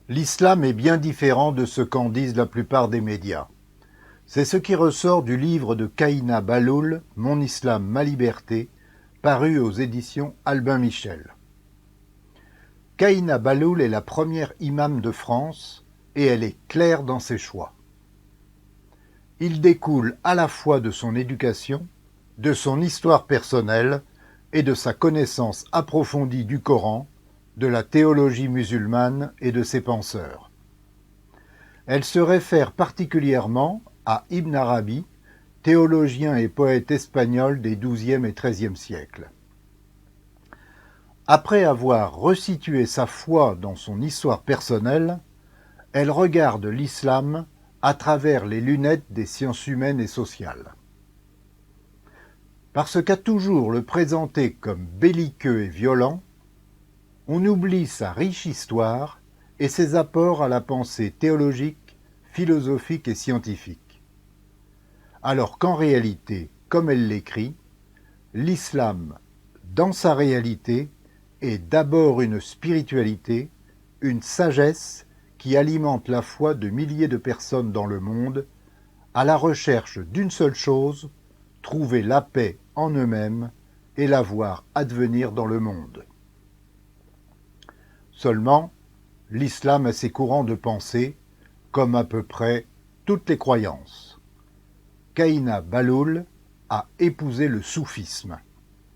L'islam est bien différent de ce qu'en disent la plupart des médias. C'est ce qui ressort du livre de Kahina Bahloul, Mon Islam, ma liberté, paru aux éditions Albin Michel. Kahina Bahloul est la première imam de France et elle est claire dans ses choix. Il découle à la fois de son éducation, de son histoire personnelle et de sa connaissance approfondie du Coran, de la théologie musulmane et de ses penseurs. Elle se réfère particulièrement à Ibn Arabi, théologien et poète espagnol des XIIe et XIIIe siècles. Après avoir resitué sa foi dans son histoire personnelle, elle regarde l'islam à travers les lunettes des sciences humaines et sociales. Parce qu'à toujours le présenter comme belliqueux et violent, on oublie sa riche histoire et ses apports à la pensée théologique, philosophique et scientifique. Alors qu'en réalité, comme elle l'écrit, l'islam, dans sa réalité, est d'abord une spiritualité, une sagesse qui alimente la foi de milliers de personnes dans le monde, à la recherche d'une seule chose, trouver la paix en eux-mêmes et la voir advenir dans le monde. Seulement, l'islam a ses courants de pensée, comme à peu près toutes les croyances. Kahina Bahloul a épousé le soufisme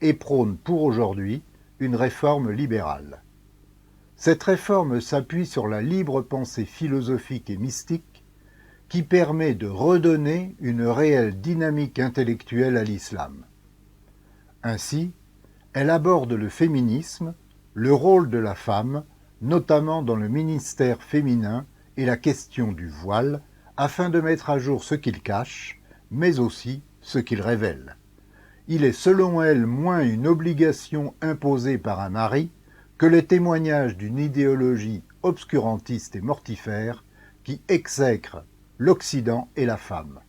et prône pour aujourd'hui une réforme libérale. Cette réforme s'appuie sur la libre pensée philosophique et mystique qui permet de redonner une réelle dynamique intellectuelle à l'islam. Ainsi, elle aborde le féminisme, le rôle de la femme, notamment dans le ministère féminin et la question du voile, afin de mettre à jour ce qu'il cache, mais aussi ce qu'il révèle. Il est selon elle moins une obligation imposée par un mari que le témoignage d'une idéologie obscurantiste et mortifère qui exècre l'Occident et la femme.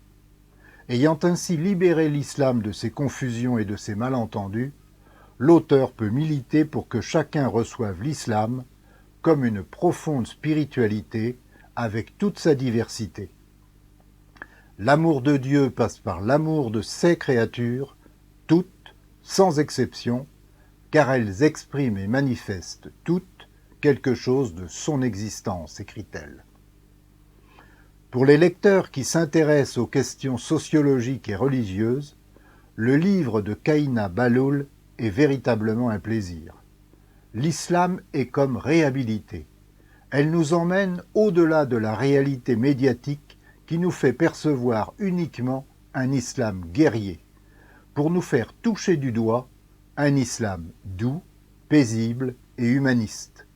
Ayant ainsi libéré l'islam de ses confusions et de ses malentendus, l'auteur peut militer pour que chacun reçoive l'islam comme une profonde spiritualité avec toute sa diversité. L'amour de Dieu passe par l'amour de ses créatures, toutes, sans exception, car elles expriment et manifestent toutes quelque chose de son existence, écrit-elle. Pour les lecteurs qui s'intéressent aux questions sociologiques et religieuses, le livre de Kahina Bahloul est véritablement un plaisir. L'islam est comme réhabilité. Elle nous emmène au-delà de la réalité médiatique qui nous fait percevoir uniquement un islam guerrier, pour nous faire toucher du doigt un islam doux, paisible et humaniste.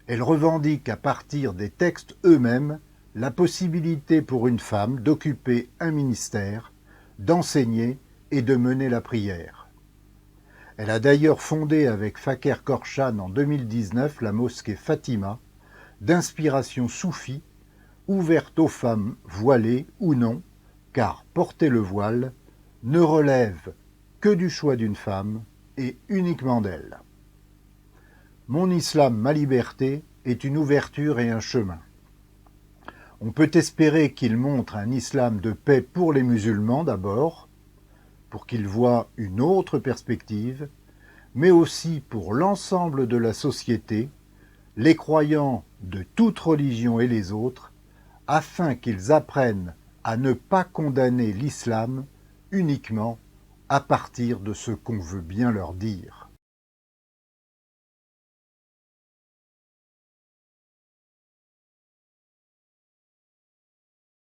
Elle revendique à partir des textes eux-mêmes la possibilité pour une femme d'occuper un ministère, d'enseigner et de mener la prière. Elle a d'ailleurs fondé avec Faker Korshan en 2019 la mosquée Fatima, d'inspiration soufie, ouverte aux femmes voilées ou non, car porter le voile ne relève que du choix d'une femme et uniquement d'elle. Mon islam, ma liberté est une ouverture et un chemin. On peut espérer qu'il montre un islam de paix pour les musulmans d'abord, pour qu'ils voient une autre perspective, mais aussi pour l'ensemble de la société, les croyants de toute religion et les autres, afin qu'ils apprennent à ne pas condamner l'islam uniquement à partir de ce qu'on veut bien leur dire.